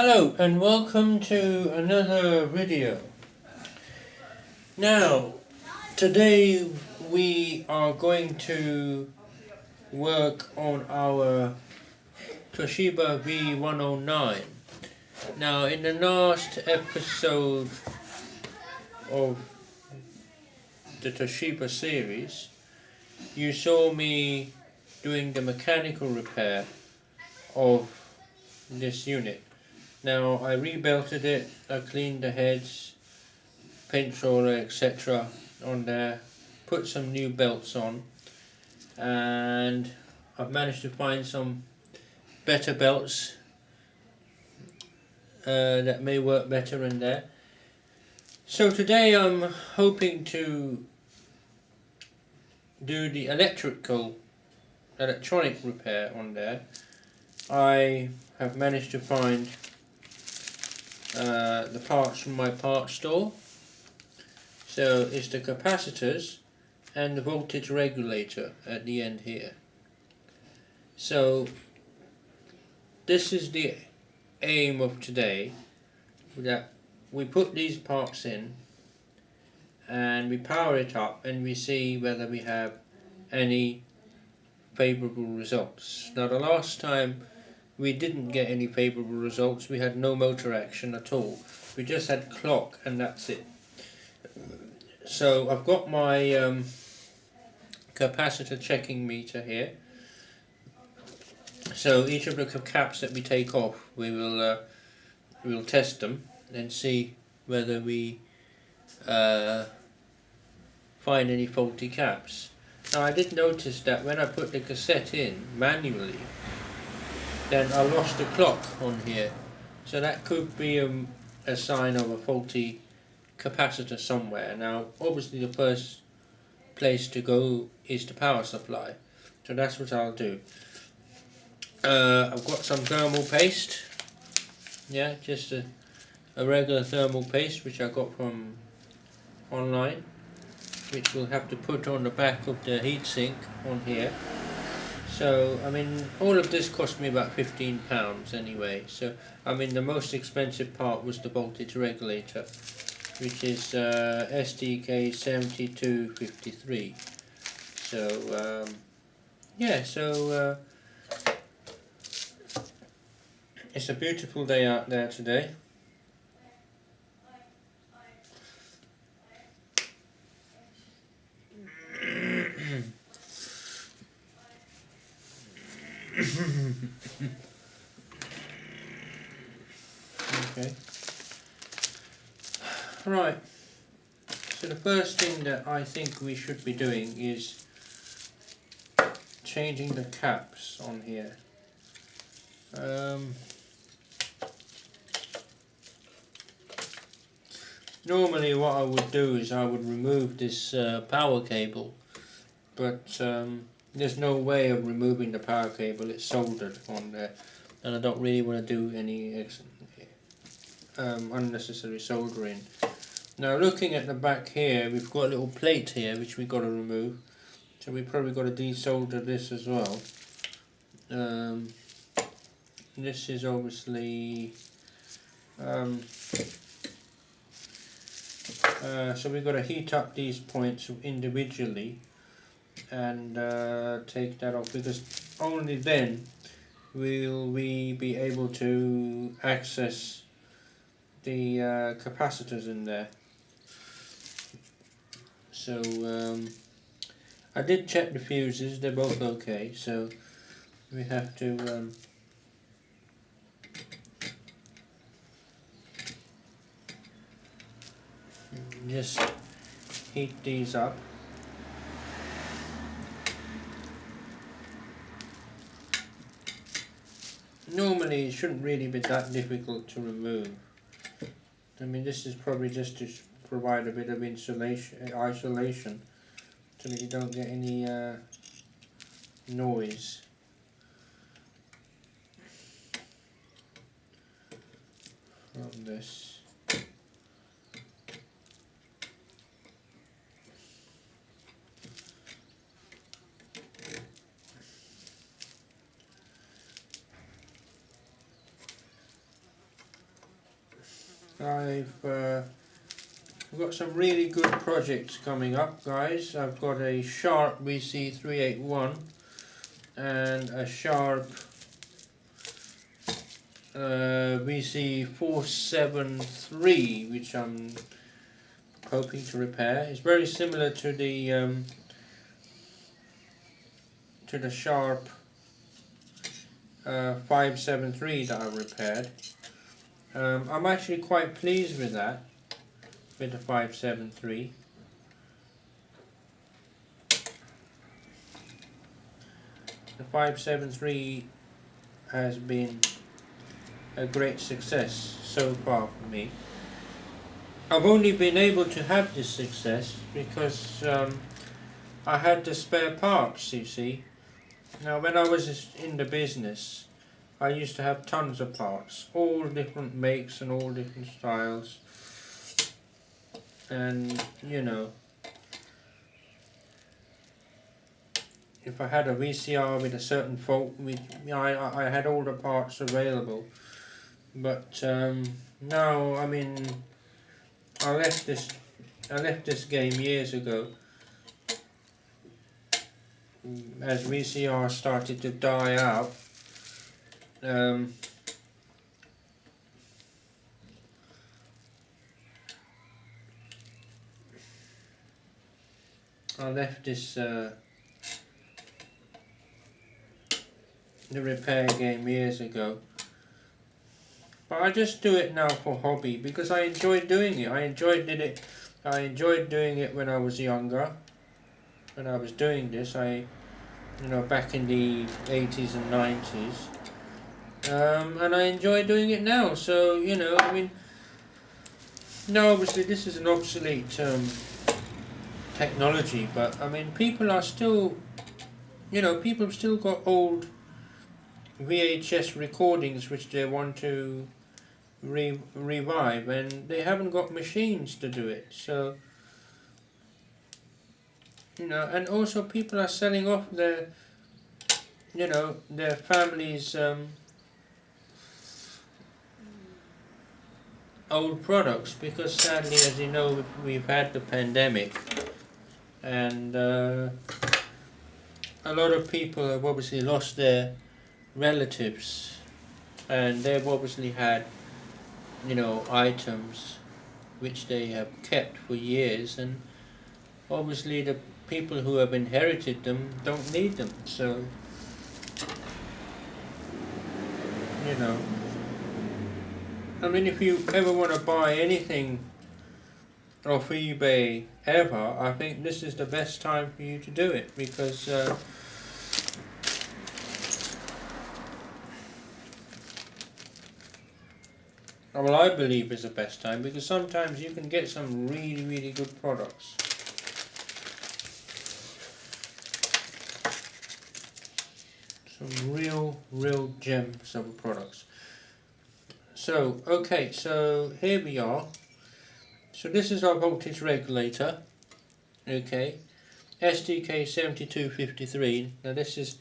Hello and welcome to another video. Now, today we are going to work on our Toshiba V-109. Now, in the last episode of the Toshiba series, you saw me doing the mechanical repair of this unit. Now, I rebelted it, I cleaned the heads, paint roller, etc. on there, put some new belts on, and I've managed to find some better belts that may work better in there. So today I'm hoping to do the electronic repair on there. I have managed to find the parts from my parts store. So it's the capacitors and the voltage regulator at the end here. So this is the aim of today, that we put these parts in and we power it up and we see whether we have any favourable results. Now, the last time we didn't get any favourable results. We had no motor action at all. We just had clock and that's it. So I've got my capacitor checking meter here. So each of the caps that we take off, we will test them and see whether we find any faulty caps. Now, I did notice that when I put the cassette in manually, then I lost the clock on here. So that could be a sign of a faulty capacitor somewhere. Now, obviously the first place to go is the power supply. So that's what I'll do. I've got some thermal paste. Yeah, just a regular thermal paste which I got from online, which we'll have to put on the back of the heatsink on here. So, I mean, all of this cost me about £15 anyway. So, I mean, the most expensive part was the voltage regulator, which is SDK 7253. So, yeah, so it's a beautiful day out there today. Okay. Right. So the first thing that I think we should be doing is changing the caps on here. Normally what I would do is I would remove this power cable, but there's no way of removing the power cable. It's soldered on there, and I don't really want to do any unnecessary soldering. Now, looking at the back here, we've got a little plate here which we've got to remove, so we've probably got to desolder this as well. This is obviously so we've got to heat up these points individually and take that off, because only then will we be able to access the capacitors in there. So I did check the fuses, they're both okay, so we have to just heat these up. Normally it shouldn't really be that difficult to remove. I mean, this is probably just to provide a bit of isolation so that you don't get any noise. From this. I've got some really good projects coming up, guys. I've got a Sharp VC381 and a Sharp VC473, which I'm hoping to repair. It's very similar to the Sharp 573 that I repaired. I'm actually quite pleased with that, with the 573. The 573 has been a great success so far for me. I've only been able to have this success because I had the spare parts, you see. Now when I was in the business, I used to have tons of parts, all different makes and all different styles, and you know, if I had a VCR with a certain fault, I had all the parts available. But now, I mean, I left this game years ago as VCR started to die out. I left this the repair game years ago, but I just do it now for hobby because I enjoy doing it. I enjoyed doing it when I was younger. When I was doing this, back in the 80s and 90s, and I enjoy doing it now. So I mean, now obviously this is an obsolete technology, but I mean, people are still, people have still got old VHS recordings which they want to revive, and they haven't got machines to do it. So and also people are selling off their families' old products, because sadly, as you know, we've had the pandemic, and a lot of people have obviously lost their relatives, and they've obviously had items which they have kept for years, and obviously the people who have inherited them don't need them. So I mean, if you ever want to buy anything off eBay ever, I think this is the best time for you to do it, because well, I believe it's the best time, because sometimes you can get some really, really good products. Some real gems of products. So, okay, so here we are. So this is our voltage regulator. Okay, STK 7253. Now this is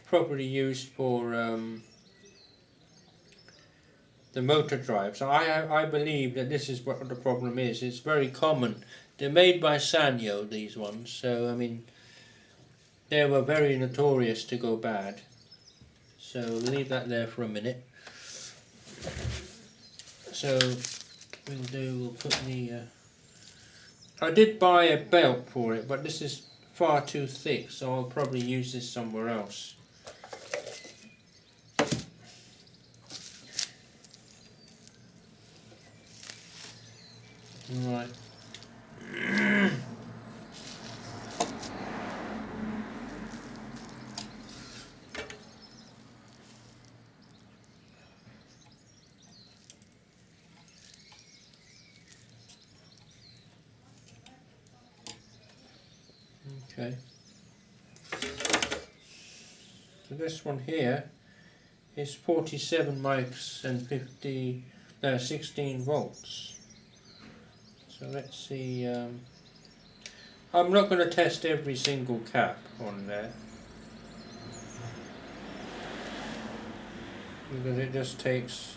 probably used for the motor drive. So I believe that this is what the problem is. It's very common. They're made by Sanyo, these ones. So I mean, they were very notorious to go bad. So leave that there for a minute. So we'll put the. I did buy a belt for it, but this is far too thick, so I'll probably use this somewhere else. Right. Okay. So this one here is 47 mics and 16 volts. So let's see. I'm not going to test every single cap on there, because it just takes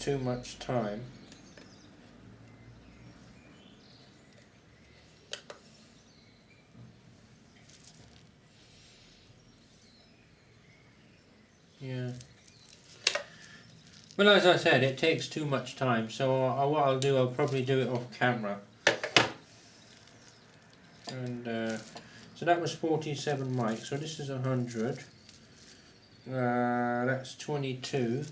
too much time. Yeah. Well, as I said, it takes too much time, so what I'll do, I'll probably do it off camera. And so that was 47 mics, so this is 100. That's 22.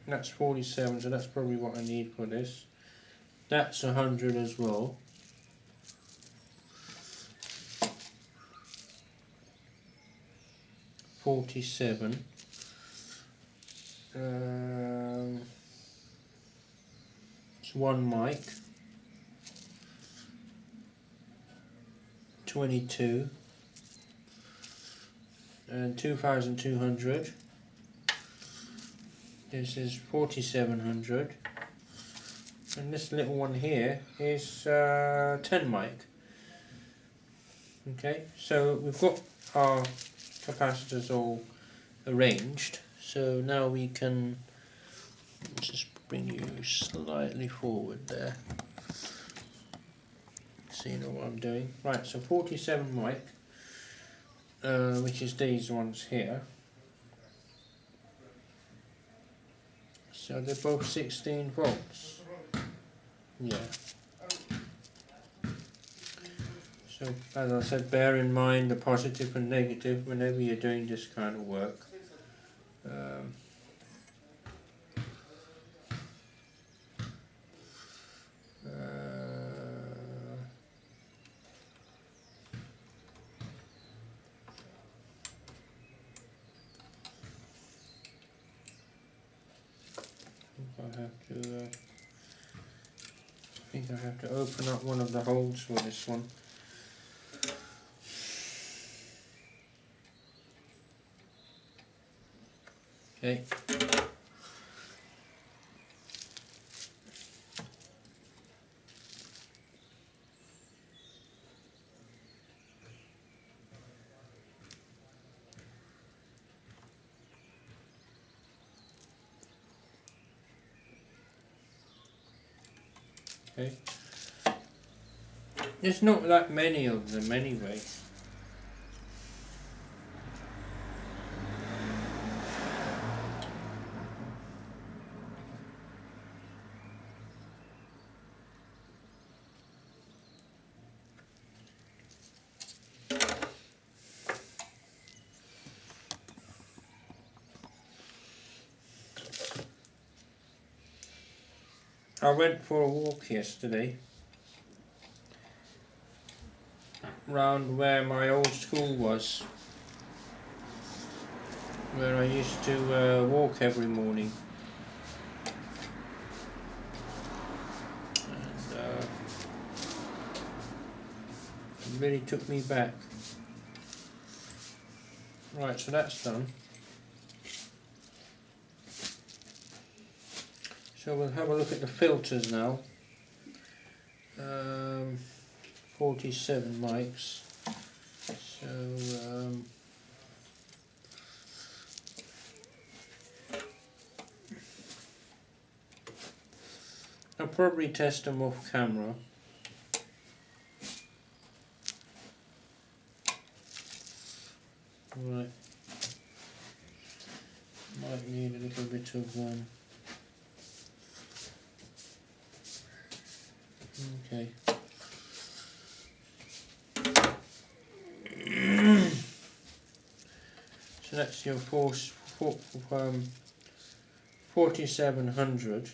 That's 47, so that's probably what I need for this. That's 100 as well. $47. It's one mic. 22. And 2,200. This is 4,700. And this little one here is 10 mic. Okay, so we've got our capacitors all arranged. So now we can, let's just bring you slightly forward there. So you know what I'm doing. Right, so 47 mic, which is these ones here. So they're both 16 volts. Yeah. So as I said, bear in mind the positive and negative whenever you're doing this kind of work. I think I have to open up one of the holes for this one. Okay. Okay. There's not that many of them anyway. I went for a walk yesterday round where my old school was, where I used to walk every morning, and it really took me back. Right, so that's done. So we'll have a look at the filters now. 47 mics. So I'll probably test them off camera. Right. Might need a little bit of okay. So that's your 4700.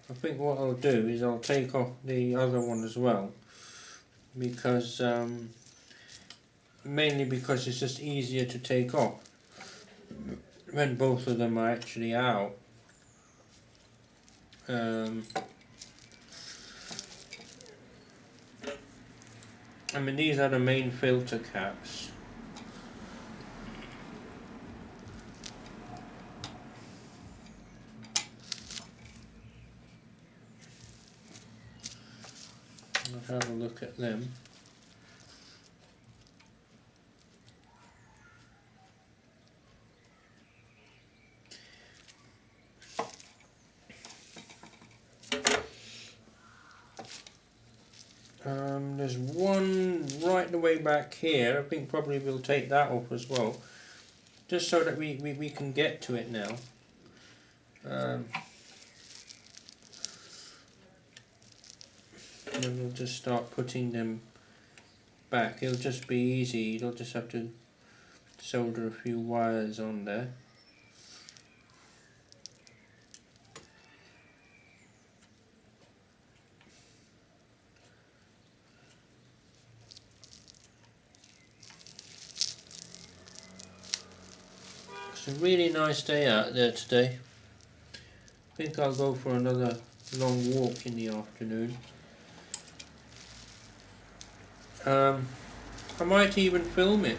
I think what I'll do is I'll take off the other one as well, because mainly because it's just easier to take off when both of them are actually out. I mean, these are the main filter caps. I'll have a look at them. There's one right the way back here. I think probably we'll take that off as well, just so that we can get to it now. And then we'll just start putting them back. It'll just be easy. You'll just have to solder a few wires on there. It's a really nice day out there today. I think I'll go for another long walk in the afternoon. I might even film it.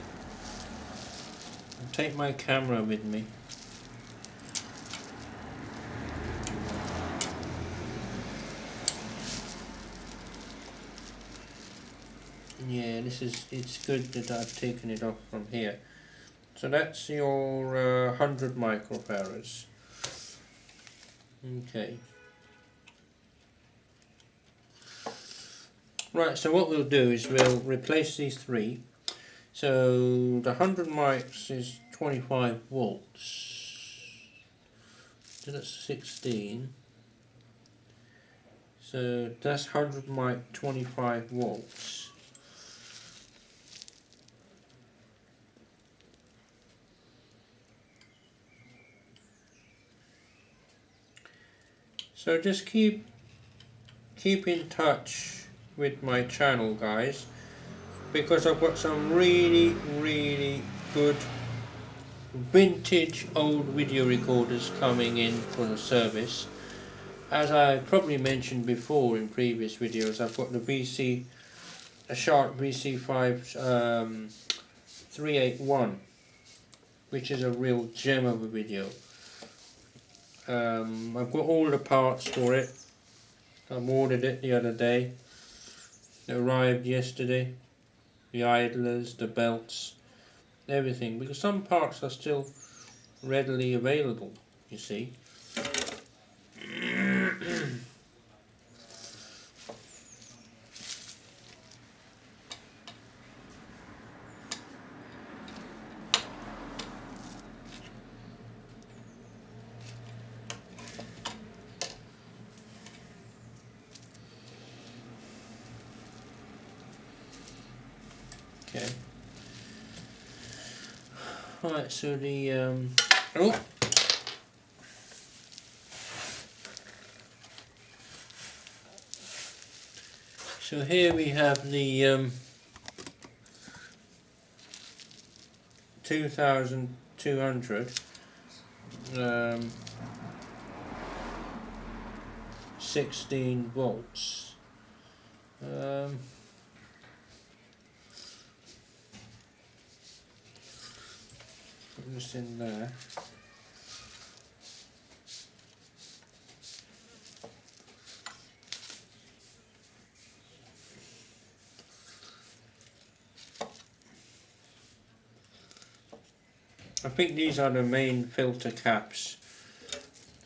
I'll take my camera with me. Yeah, it's good that I've taken it off from here. So that's your 100 microfarads. Okay. Right, so what we'll do is we'll replace these three. So the 100 mics is 25 volts. So that's 16. So that's 100 mic 25 volts. So just keep in touch with my channel, guys, because I've got some really good vintage old video recorders coming in for the service. As I probably mentioned before in previous videos, I've got the Sharp VC5 381, which is a real gem of a video. I've got all the parts for it. I ordered it the other day. It arrived yesterday. The idlers, the belts, everything. Because some parts are still readily available, you see. Okay. Right, so the so here we have the 2200 16 volts. Put this in there. I think these are the main filter caps.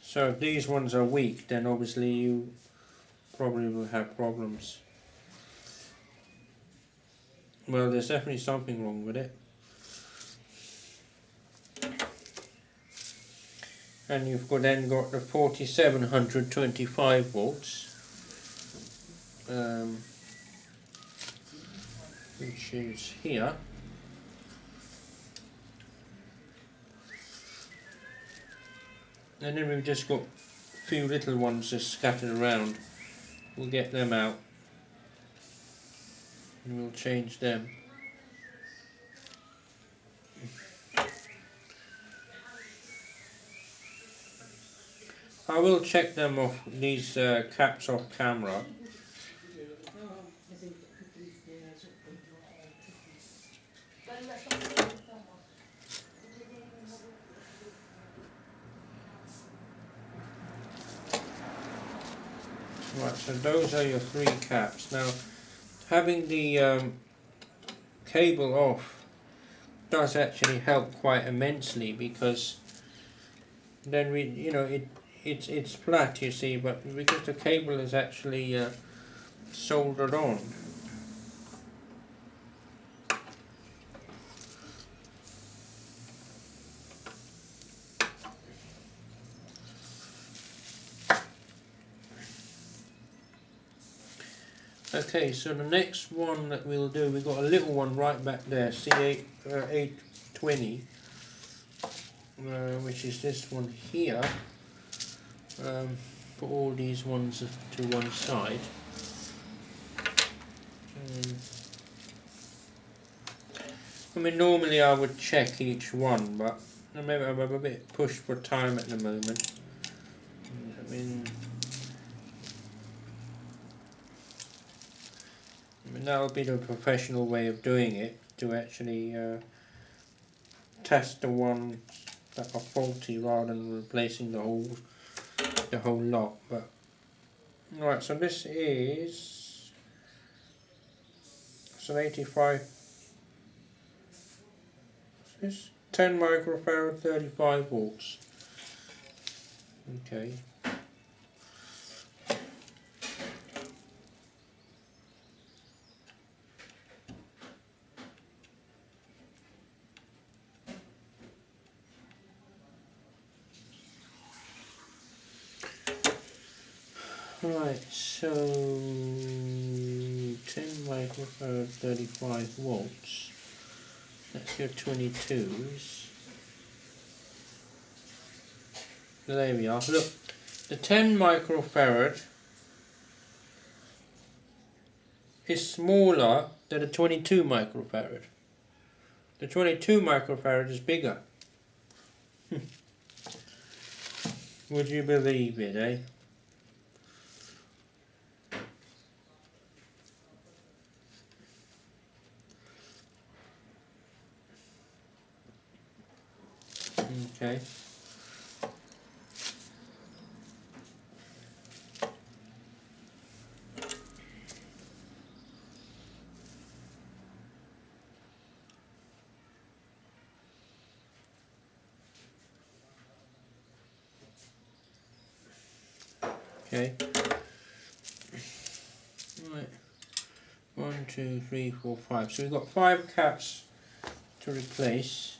So if these ones are weak, then obviously you probably will have problems. Well, there's definitely something wrong with it. And you've then got the 4725 volts, which is here. And then we've just got a few little ones just scattered around. We'll get them out and we'll change them. I will check them off, these caps off camera. Right, so those are your three caps. Now, having the cable off does actually help quite immensely, because then it's flat, you see, but because the cable is actually soldered on. Okay, so the next one that we'll do, we've got a little one right back there, C820, which is this one here. Put all these ones to one side. I mean, normally I would check each one, but maybe I'm a bit pushed for time at the moment. I mean that would be the professional way of doing it, to actually test the ones that are faulty rather than replacing the whole lot. But right, so this is an 85. What's this? 10 microfarad, 35 volts. Okay. Right, so 10 microfarad, 35 volts. That's your 22s. There we are. Look, the 10 microfarad is smaller than the 22 microfarad. The 22 microfarad is bigger. Would you believe it, eh? Okay. Okay. Right. 1, 2, 3, 4, 5. So we've got 5 caps to replace.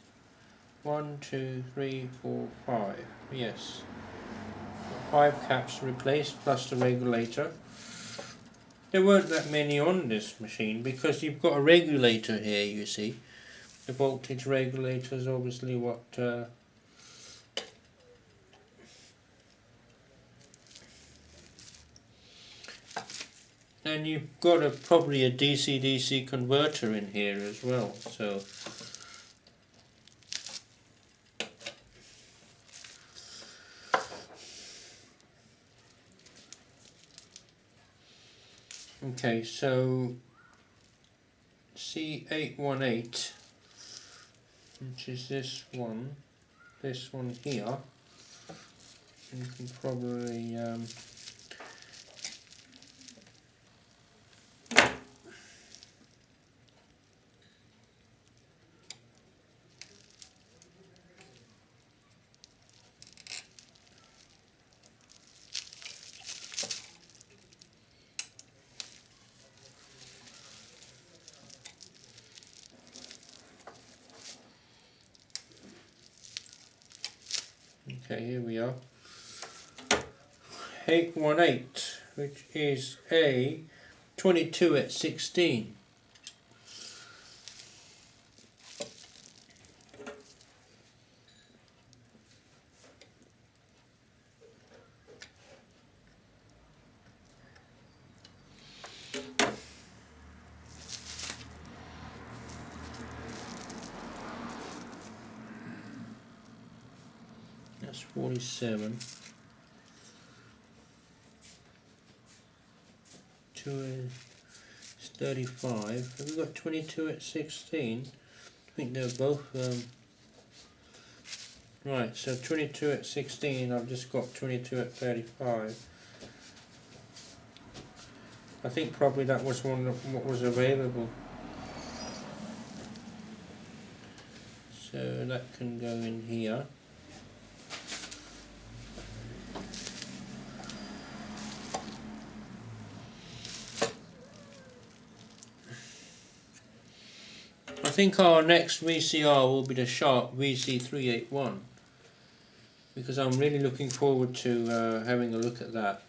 1, 2, 3, 4, 5. Yes. 5 caps replaced plus the regulator. There weren't that many on this machine because you've got a regulator here, you see. The voltage regulator is obviously what and you've got probably a DC-DC converter in here as well, so okay, so C818, which is this one here, you can probably okay, here we are. 818, which is a 22 at 16. That's 47. 2 is 35. Have we got 22 at 16? I think they're both right, so 22 at 16, I've just got 22 at 35. I think probably that was one of what was available. So that can go in here. I think our next VCR will be the Sharp VC381, because I'm really looking forward to having a look at that.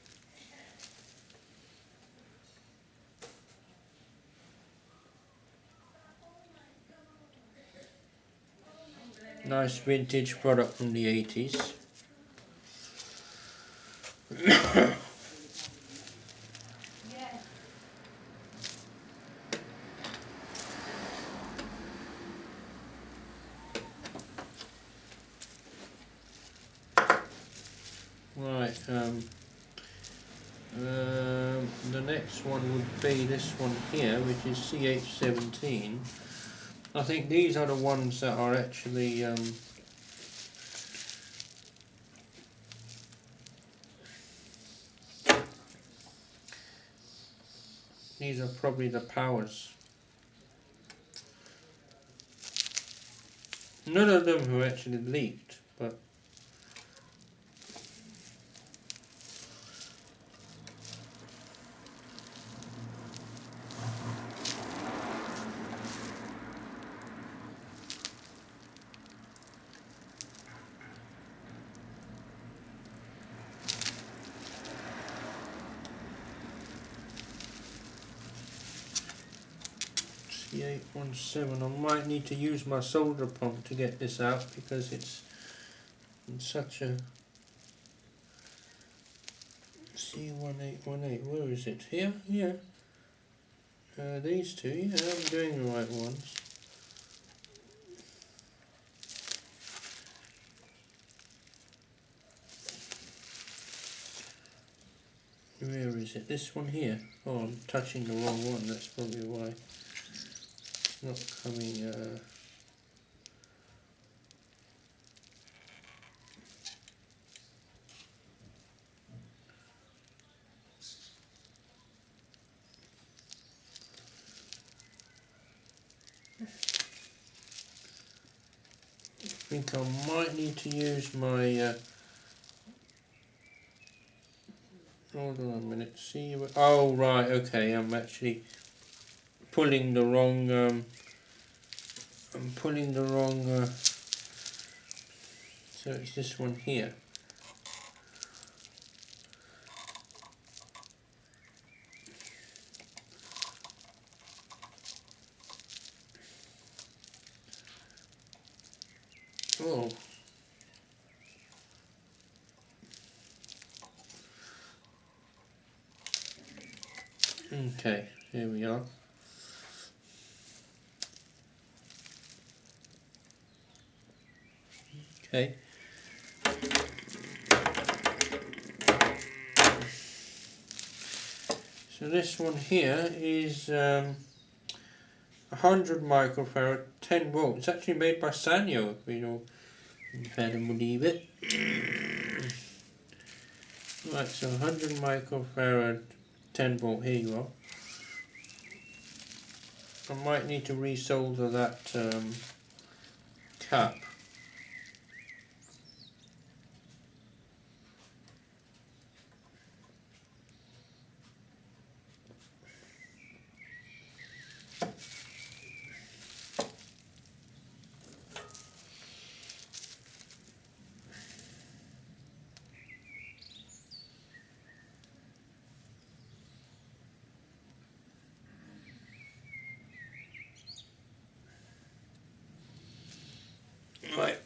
Nice vintage product from the 80s. Right, the next one would be this one here, which is CH17. I think these are the ones that are actually these are probably the powers. None of them have actually leaked, but C817, I might need to use my solder pump to get this out because it's in such a C1818, where is it? Here? Yeah. These two, yeah, I'm doing the right ones. Where is it? This one here? Oh, I'm touching the wrong one, that's probably why it's not coming. I think I might need to use my hold on a minute, see what, oh right, okay, I'm actually pulling the wrong I'm pulling the wrong so it's this one here. Oh, okay, here we are. Okay. So this one here is 100 microfarad, 10 volts. It's actually made by Sanyo, if you know, if I don't believe it. Right, so 100 microfarad, 10 volt, here you are. I might need to resolder that cap. Right.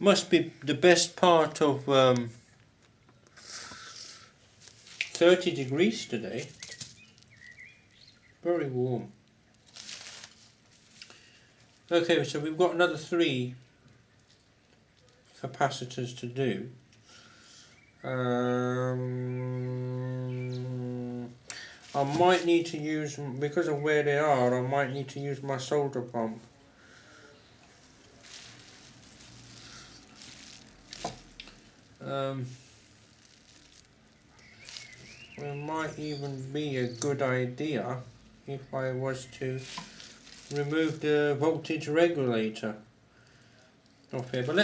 Must be the best part of 30 degrees today. Very warm. Okay, so we've got another 3 capacitors to do. I might need to use, because of where they are, I might need to use my solder pump. It might even be a good idea if I was to remove the voltage regulator off here. But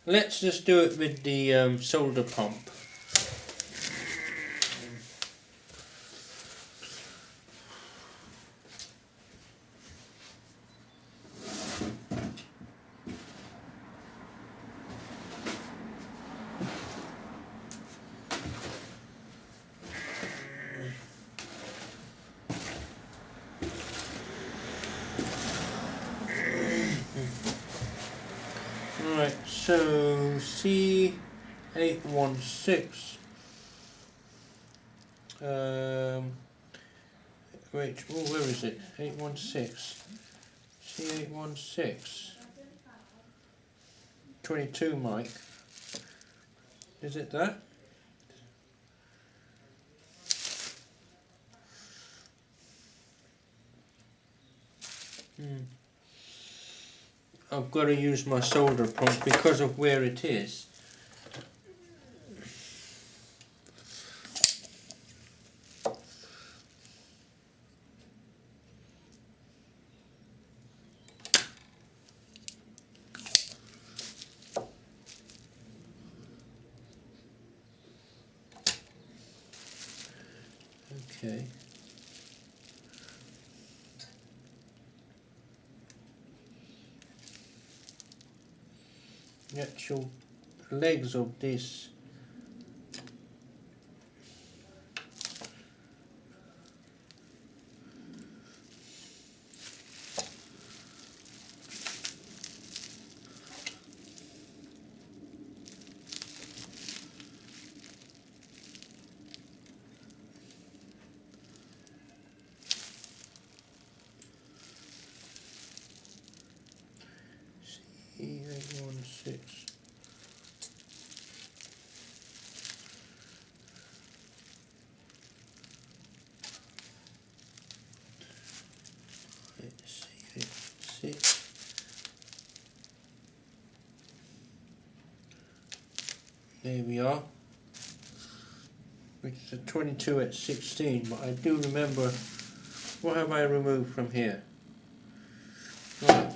let's just do it with the solder pump. Right, so C816. Wait, where is it? 816. C816. 22 mic. Is it that? I've got to use my solder pump because of where it is. Okay. The actual legs of this C816. C816. There we are. Which is a 22 at 16, but I do remember, what have I removed from here? Right,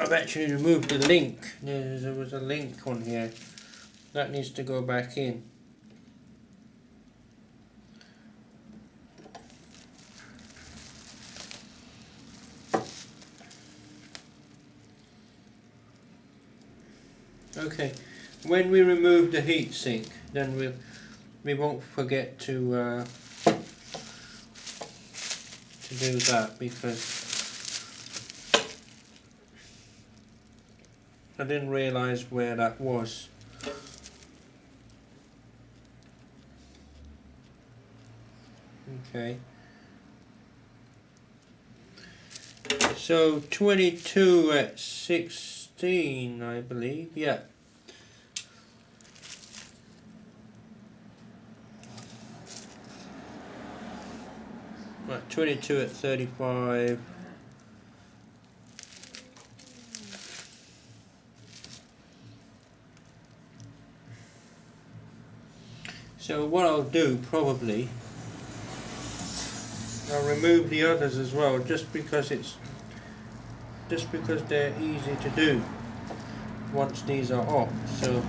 I've actually removed the link. There was a link on here. That needs to go back in. Okay, when we remove the heatsink, then we won't forget to do that, because I didn't realise where that was. Okay. So 22 at 16, I believe, yeah. Right, 22 at 35. So what I'll do, probably, I'll remove the others as well, just because they're easy to do once these are off. So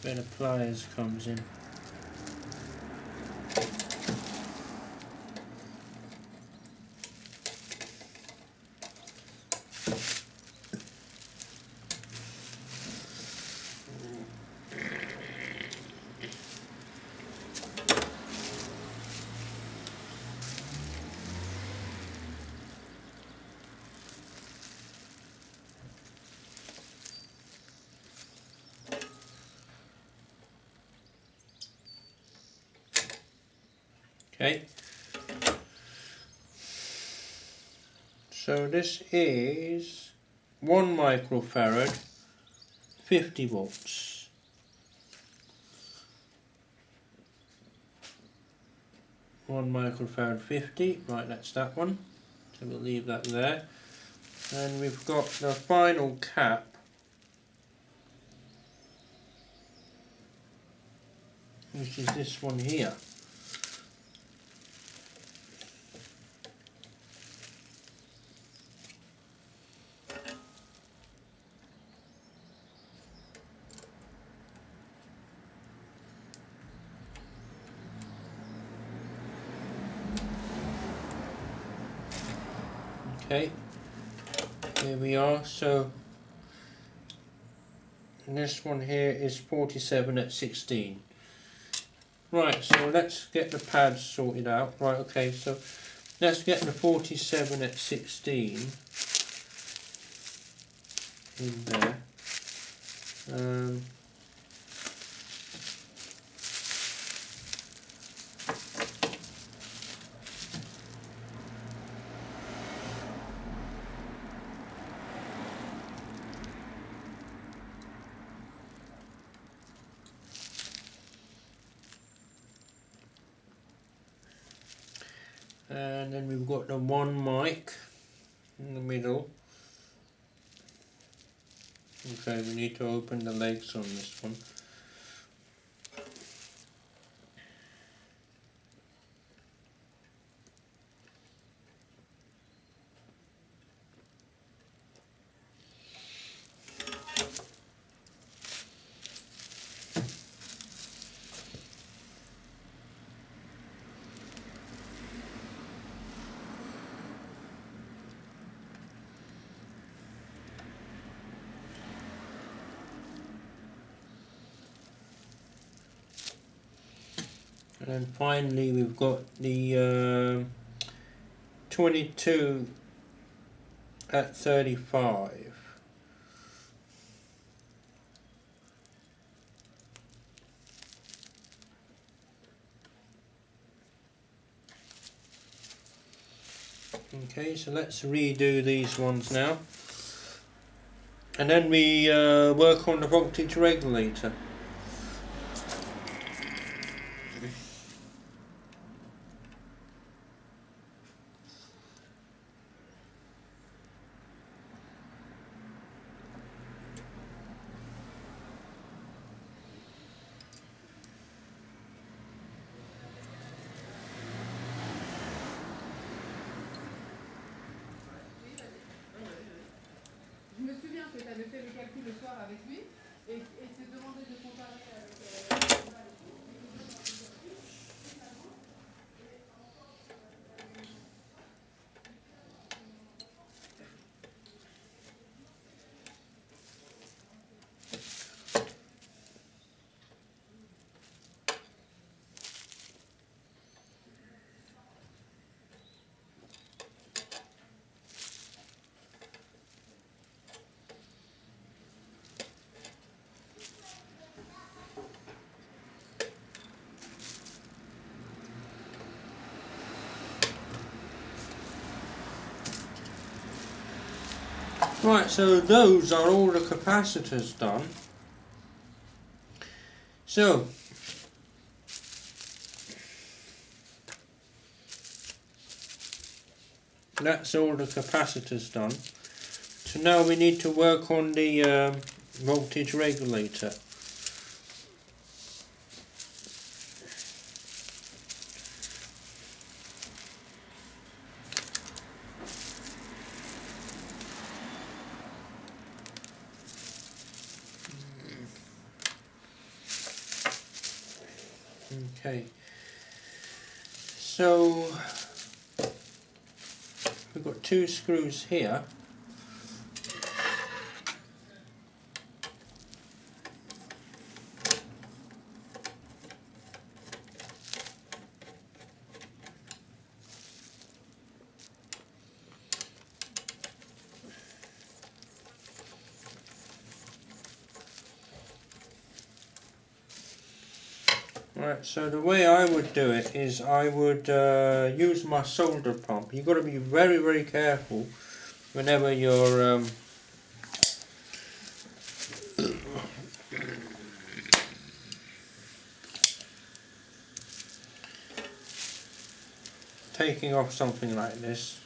where the pliers comes in. Okay. So this is 1 microfarad, 50 volts. One microfarad 50, right, that's that one. So we'll leave that there. And we've got the final cap, which is this one here. Okay, here we are. So this one here is 47 at 16. Right, so let's get the pads sorted out. Right, okay, so let's get the 47 at 16 in there. And then we've got the one mic in the middle. Okay, we need to open the legs on this one. And then finally we've got the 22 at 35. Okay, so let's redo these ones now. And then we work on the voltage regulator. Je me souviens que tu avais fait le calcul le soir avec lui et te demandé de comparer avec Right, so those are all the capacitors done. So that's all the capacitors done. So now we need to work on the voltage regulator. Okay, so we've got 2 screws here. Right, so the way I would do it is I would use my solder pump. You've got to be very, very careful whenever you're taking off something like this.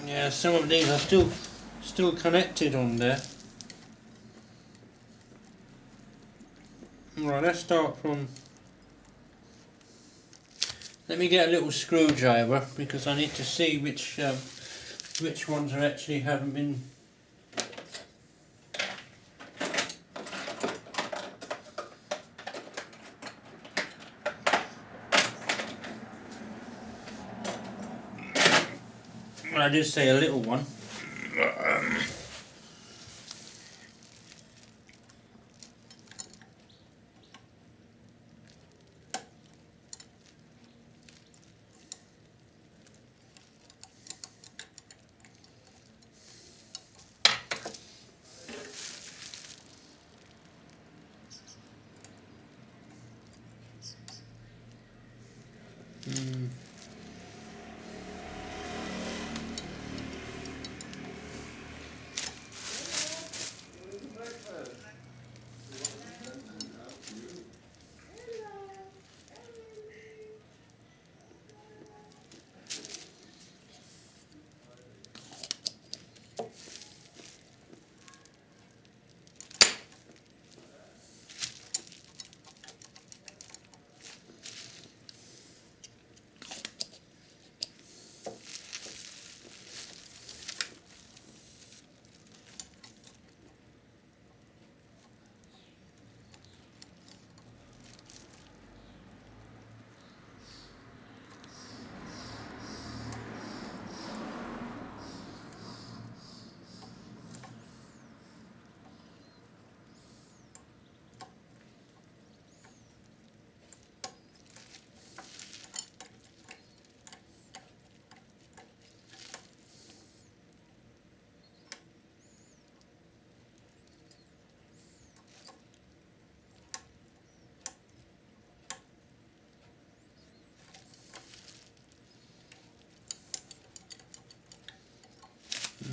Yeah, some of these are still connected on there. Right, let's start from. Let me get a little screwdriver because I need to see which ones are actually haven't been. Well, I did say a little one.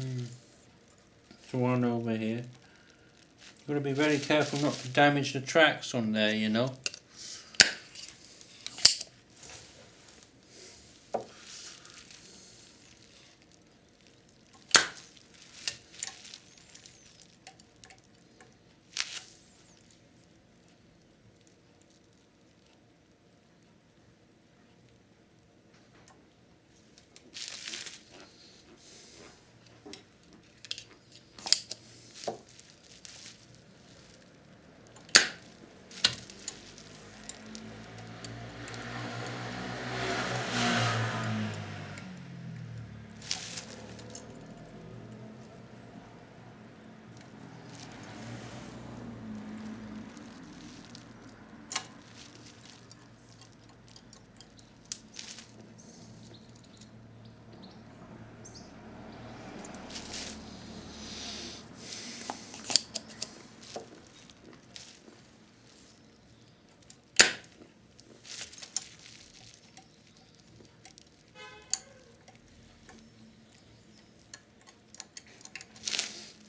There's one over here. You've got to be very careful not to damage the tracks on there, you know.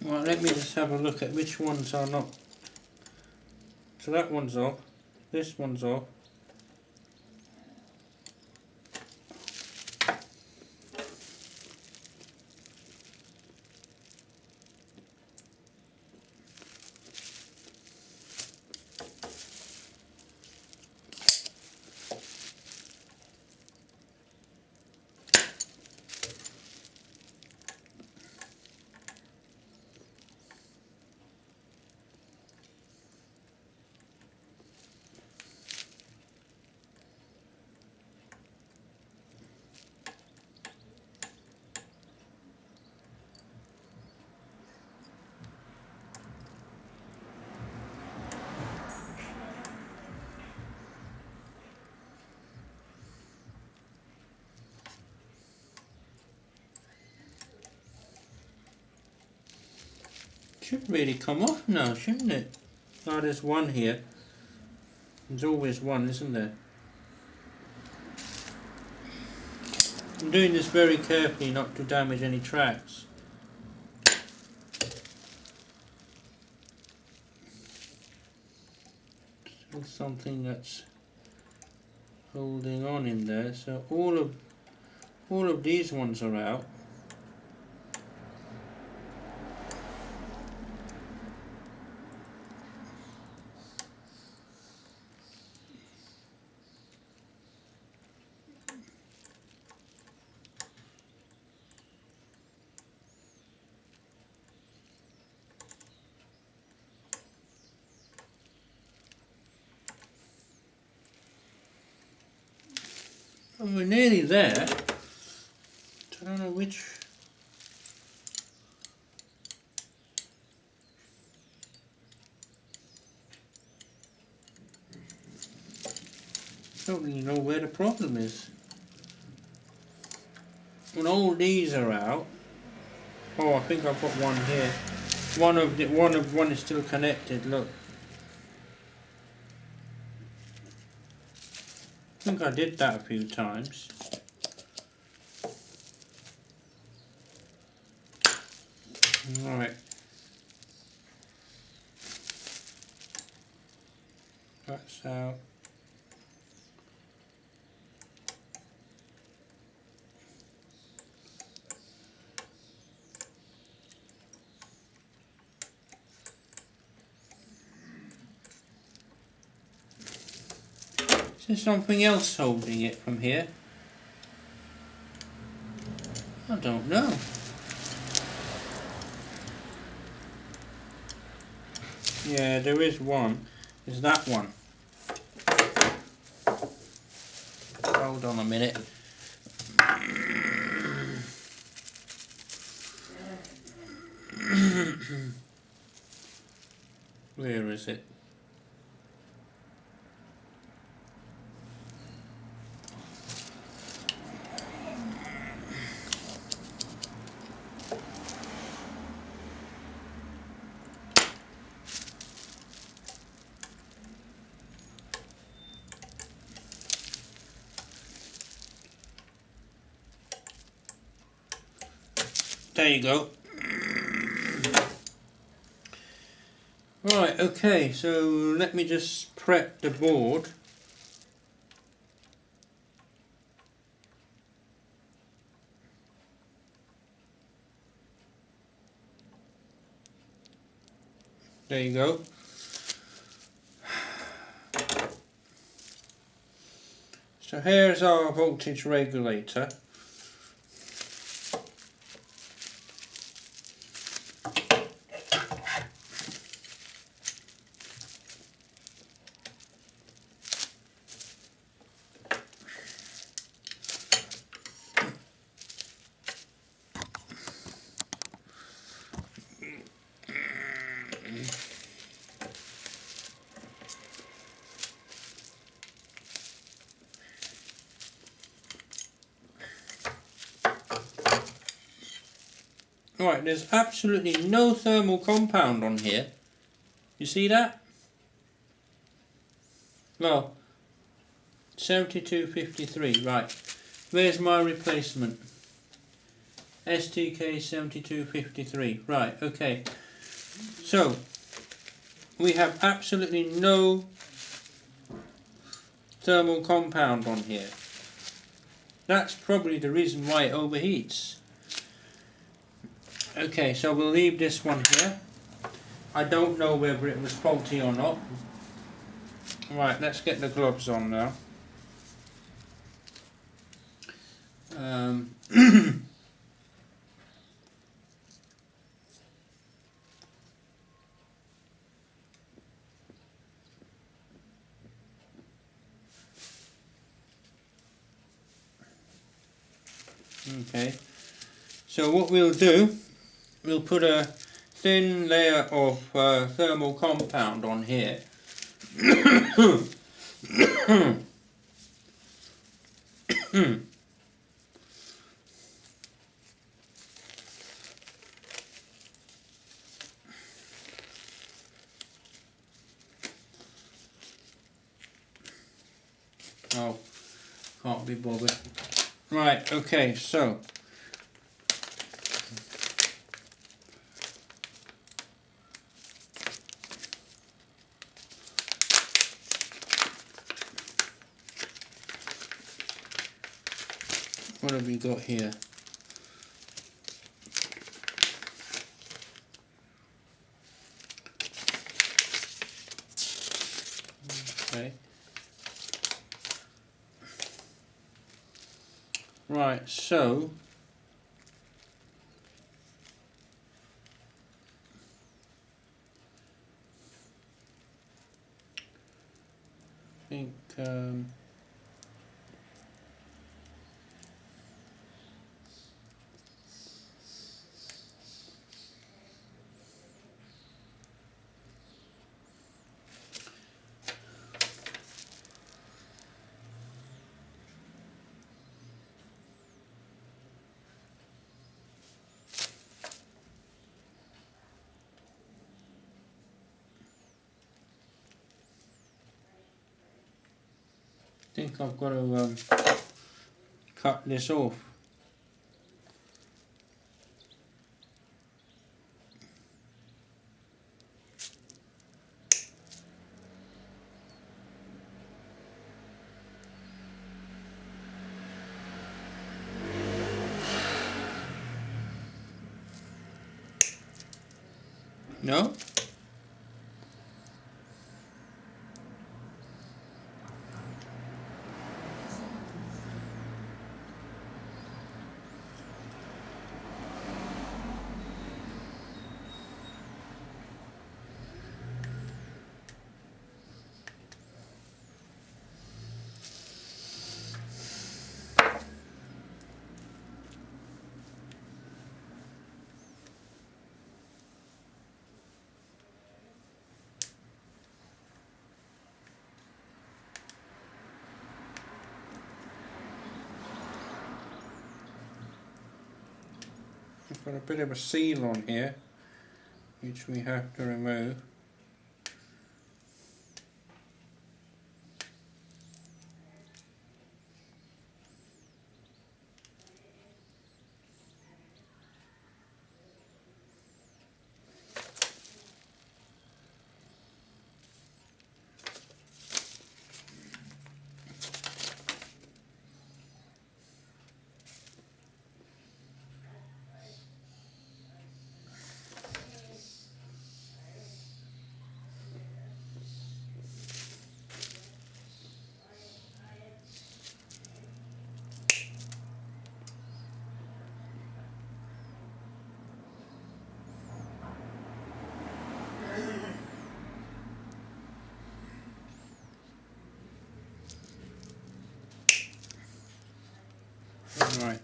Right, let me just have a look at which ones are not. So that one's off, this one's off. Should really come off now, shouldn't it? Oh, there's one here. There's always one, isn't there? I'm doing this very carefully not to damage any tracks. Still something that's holding on in there. So all of these ones are out. And we're nearly there. I don't know which. I don't really know where the problem is. When all these are out. Oh, I think I've got one here. One is still connected. Look. I think I did that a few times. Right. That's out. Is there something else holding it from here? I don't know. Yeah, there is one. There's that one. Hold on a minute. Where is it? There you go. Right, okay, so let me just prep the board. There you go. So here's our voltage regulator. Right, there's absolutely no thermal compound on here. You see that? Well, 7253, right. Where's my replacement? STK 7253, right, okay. So, we have absolutely no thermal compound on here. That's probably the reason why it overheats. Okay, so we'll leave this one here. I don't know whether it was faulty or not. Right, let's get the gloves on now. Okay, so what we'll do, we'll put a thin layer of thermal compound on here. Oh, can't be bothered. Right, okay, so what have we got here? Okay. Right, so I think I've got to cut this off. No? I've got a bit of a seal on here, which we have to remove. Right.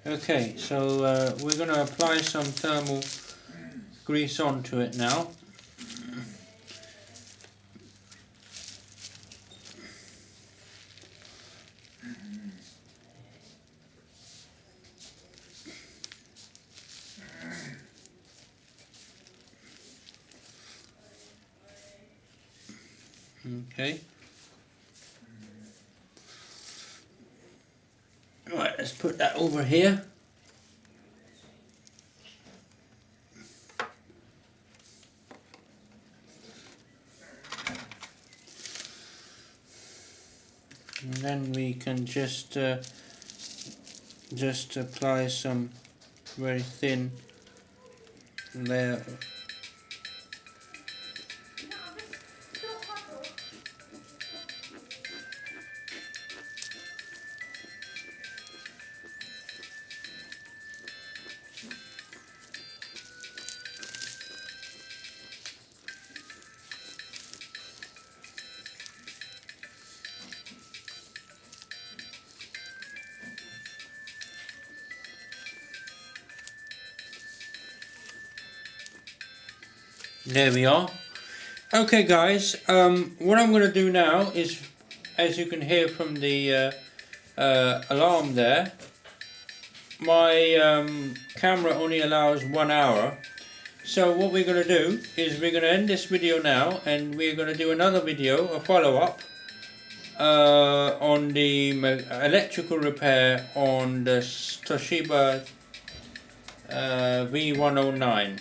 Okay, so we're going to apply some thermal grease onto it now. Okay. Right, let's put that over here. And then we can just apply some very thin layer. There we are. Okay guys, what I'm going to do now is, as you can hear from the alarm there, my camera only allows 1 hour. So what we're going to do is we're going to end this video now, and we're going to do another video, a follow-up, on the electrical repair on the Toshiba V-109.